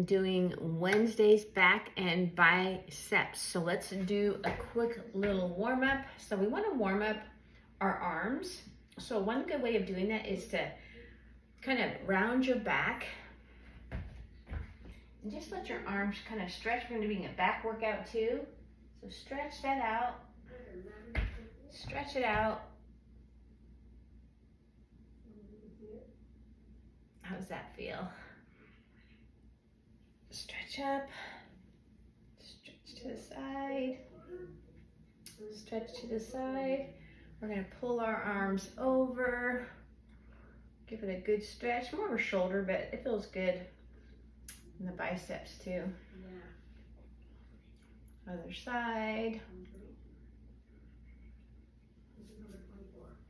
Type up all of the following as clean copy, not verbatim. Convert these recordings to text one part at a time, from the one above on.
been doing Wednesday's back and biceps. So let's do a quick little warm up. So we want to warm up our arms. So one good way of doing that is to kind of round your back and just let your arms kind of stretch. We're going to be doing a back workout too. So stretch that out, stretch it out. How does that feel? Stretch up, stretch to the side, stretch to the side. We're gonna pull our arms over, give it a good stretch, more of a shoulder, but it feels good. And the biceps too. Other side.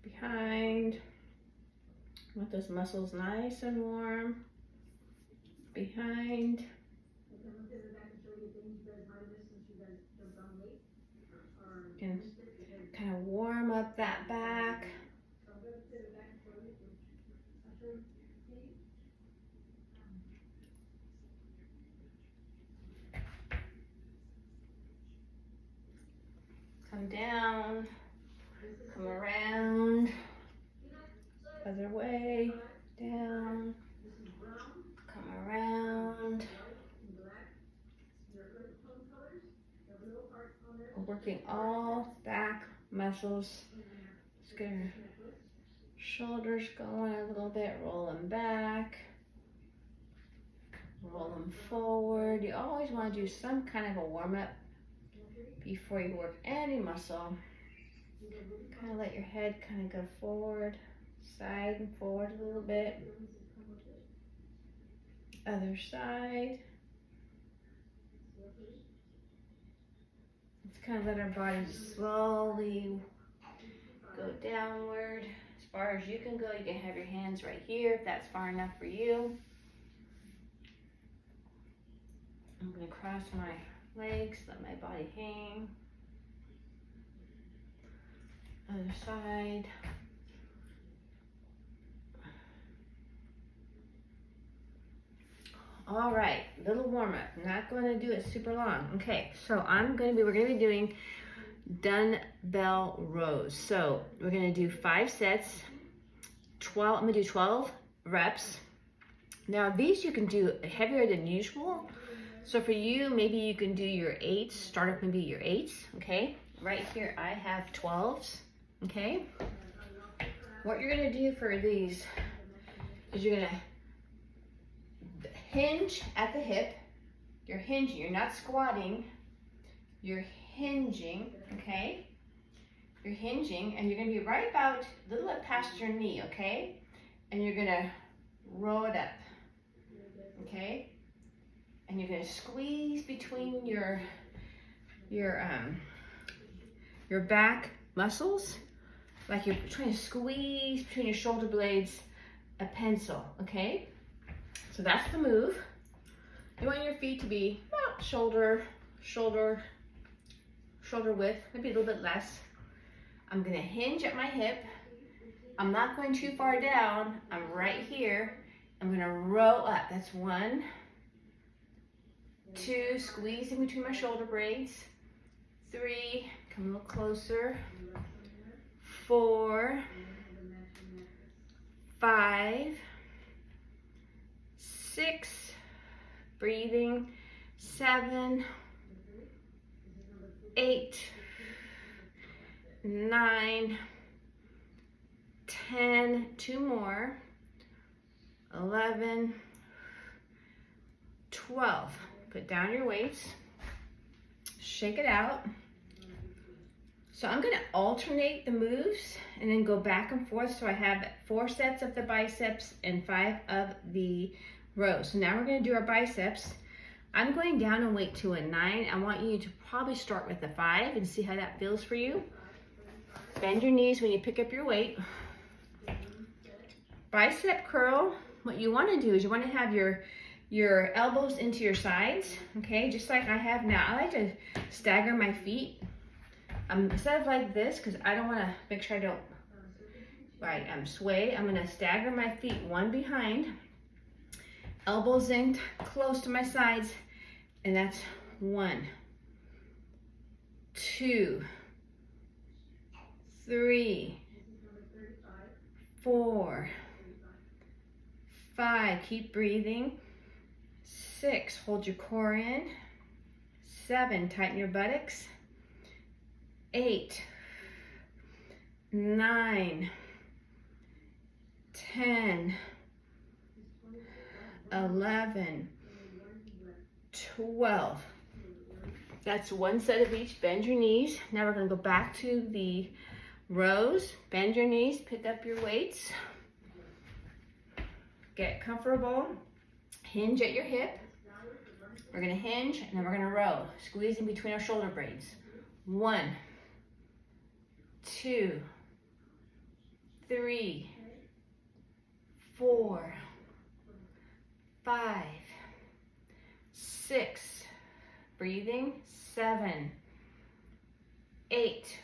Behind. Want those muscles nice and warm. Behind. And kind of warm up that back. Come down, come around, other way, down, come around. We're working all back muscles. Let's get our shoulders going a little bit, roll them back, roll them forward. You always want to do some kind of a warm up before you work any muscle. Kind of let your head kind of go forward, side and forward a little bit. Other side. Let's kind of let our body slowly go downward. As far as you can go, you can have your hands right here if that's far enough for you. I'm going to cross my legs, let my body hang. Other side. All right, little warm up. Not going to do it super long. Okay, so we're going to be doing dumbbell rows. So we're going to do 5 sets. 12. I'm going to do 12 reps. Now these you can do heavier than usual. So for you, maybe you can do your 8s. Start up maybe your 8s. Okay. Right here I have 12s. Okay. What you're going to do for these is you're going to hinge at the hip. You're hinging. You're not squatting. You're hinging. Okay. You're hinging, and you're going to be right about a little bit past your knee. Okay. And you're going to roll it up. Okay. And you're going to squeeze between your back muscles, like you're trying to squeeze between your shoulder blades a pencil, okay? So that's the move. You want your feet to be about shoulder width, maybe a little bit less. I'm going to hinge at my hip. I'm not going too far down. I'm right here. I'm going to roll up. That's 1, 2, squeeze in between my shoulder blades. 3, come a little closer. 4, 5, 6, breathing. 7, 8, 9, 10, 2 more. 11, 12. Put down your weights, shake it out. So I'm going to alternate the moves and then go back and forth. So I have 4 sets of the biceps and 5 of the rows. So now we're going to do our biceps. I'm going down in weight to a 9. I want you to probably start with a 5 and see how that feels for you. Bend your knees when you pick up your weight. Bicep curl. What you want to do is you want to have your elbows into your sides, okay, just like I have now. I like to stagger my feet instead of like this, because I don't want to make sure I don't sway. I'm going to stagger my feet one behind, Elbows in close to my sides, and that's 1, 2, 3, 4, 5, keep breathing. 6, hold your core in. 7, tighten your buttocks. 8, 9, 10, 11, 12. That's one set of each. Bend your knees. Now we're going to go back to the rows. Bend your knees, pick up your weights. Get comfortable. Hinge at your hip. We're going to hinge and then we're going to row. Squeeze in between our shoulder blades. 1, 2, 3, 4, 5, 6. Breathing. 7, 8,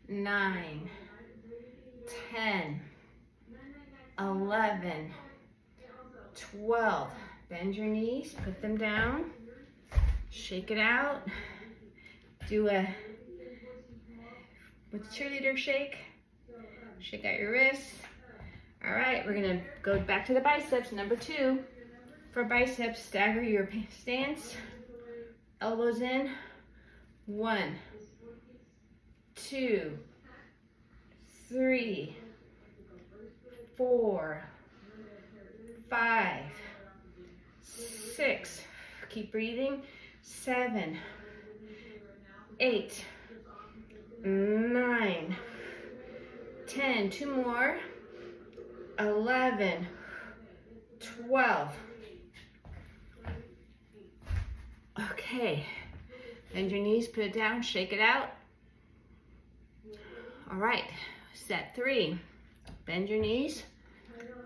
9, 10, 11, 12. Bend your knees, put them down, shake it out. Do a, with cheerleader shake, shake out your wrists. All right, we're gonna go back to the biceps. Number 2, for biceps, stagger your stance, elbows in. 1, 2, 3, 4, 5, 6. Keep breathing. 7, 8, 9, 10. 2 more. 11, 12. Okay. Bend your knees, put it down, shake it out. All right, set 3. Bend your knees,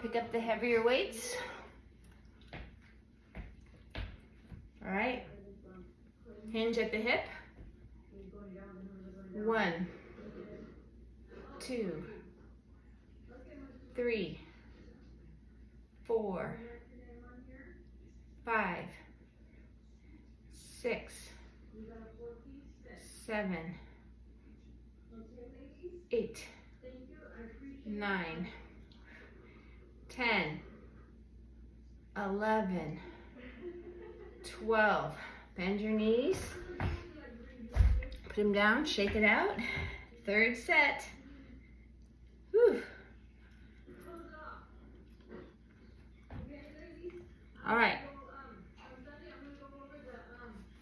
pick up the heavier weights. All right, hinge at the hip. 1, 2, 3, 4, 5, 6, 7, 8, 9, 10, 11, 12. Bend your knees, put them down, shake it out. 3rd set. Whew. All right.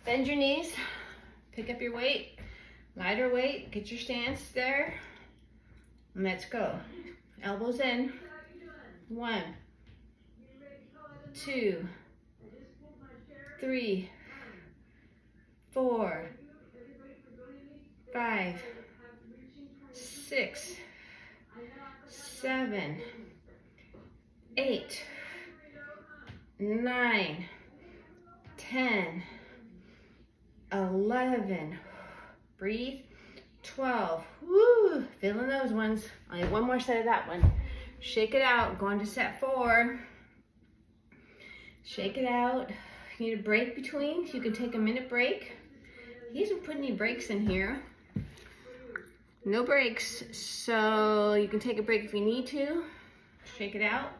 Bend your knees, pick up your weight, lighter weight, get your stance there. Let's go. Elbows in. 1, 2, 3, 4, 5, 6, 7, 8, 9, 10, 11. Breathe. 12. Woo! Feeling those ones. Only one more set of that one. Shake it out. Going to set 4. Shake it out. You need a break between, so you can take a minute break. He hasn't put any breaks in here. No breaks, so you can take a break if you need to. Shake it out.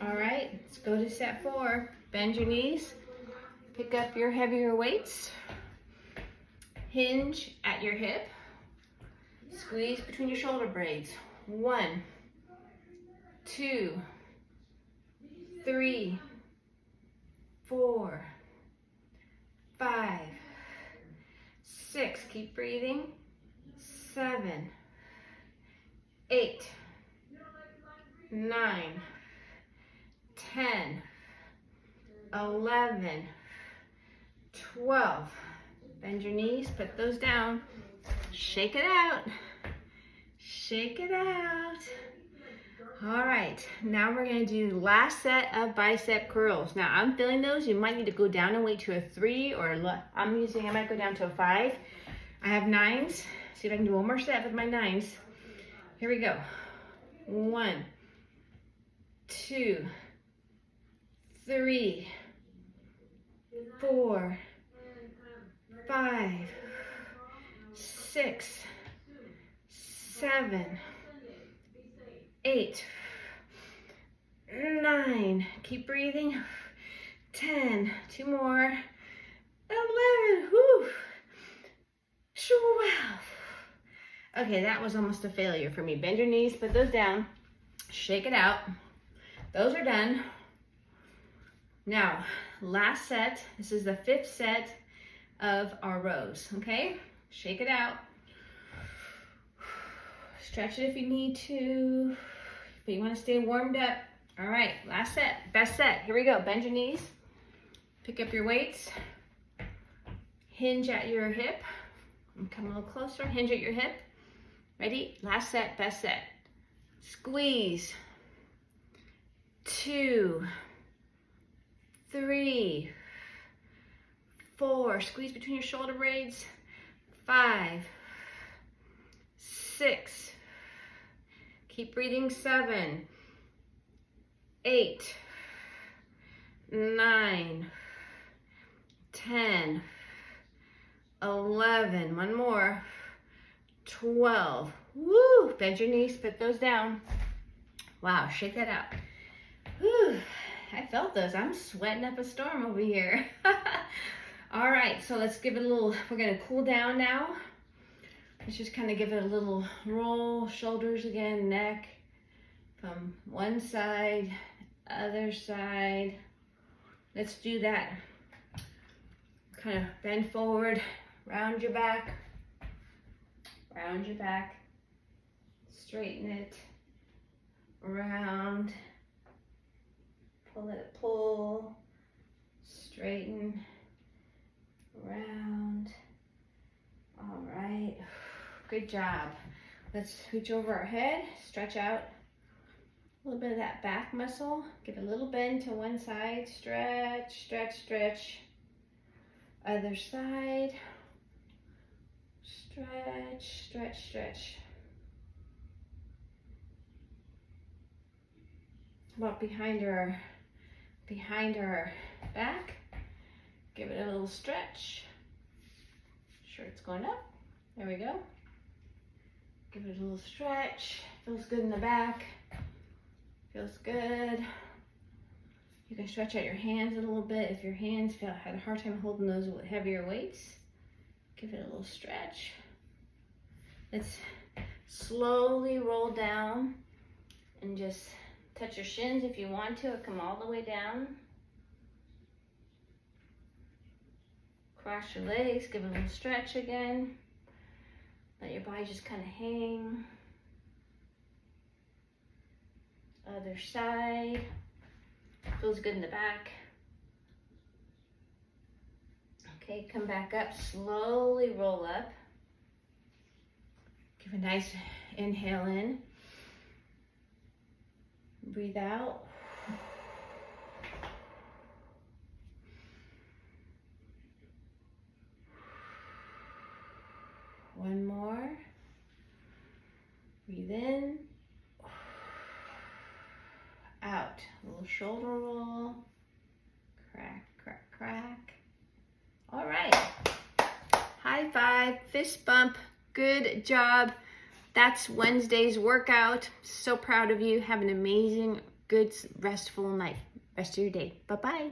All right, let's go to set 4. Bend your knees. Pick up your heavier weights. Hinge at your hip. Squeeze between your shoulder blades. 1, 2, 3, 4, 5, 6. Keep breathing. 7, 8, 9, 10, 11, 12. Bend your knees, put those down. Shake it out. Shake it out. All right, now we're gonna do the last set of bicep curls. Now I'm feeling those. You might need to go down and weight to a 3 or I might go down to a 5. I have 9s. See if I can do one more set with my 9s. Here we go. 1, 2, 3, 4, 5, 6, 7, 8, 9. Keep breathing. 10. 2 more. 11. Whew. 12. Okay, that was almost a failure for me. Bend your knees, put those down. Shake it out. Those are done. Now, last set. This is the 5th set of our rows, okay? Shake it out. Stretch it if you need to, but you want to stay warmed up. All right, last set, best set. Here we go. Bend your knees. Pick up your weights. Hinge at your hip. And come a little closer. Hinge at your hip. Ready? Last set, best set. Squeeze. 2, 3, 4. Squeeze between your shoulder blades. 5, 6. Keep breathing. 7, 8, 9, 10, 11. One more. 12. Woo! Bend your knees, put those down. Wow, shake that out. Whew, I felt those. I'm sweating up a storm over here. All right, so let's give it a little, we're gonna cool down now. Let's just kind of give it a little roll, shoulders again, neck, from one side, other side. Let's do that. Kind of bend forward, round your back, straighten it, round, pull, straighten, round. All right, good job. Let's reach over our head, stretch out a little bit of that back muscle. Give a little bend to one side, stretch, stretch, stretch. Other side, stretch, stretch, stretch. About behind our back. Give it a little stretch. Shirt's going up. There we go. Give it a little stretch. Feels good in the back. Feels good. You can stretch out your hands a little bit. If your hands had a hard time holding those heavier weights, give it a little stretch. Let's slowly roll down and just touch your shins if you want to, or come all the way down. Cross your legs, give it a little stretch again. Let your body just kind of hang. Other side. Feels good in the back. Okay, come back up, slowly roll up. Give a nice inhale in. Breathe out. One more. Breathe in. Out. A little shoulder roll. Crack, crack, crack. All right. High five, fist bump. Good job. That's Wednesday's workout. So proud of you. Have an amazing, good, restful night. Rest of your day. Bye-bye.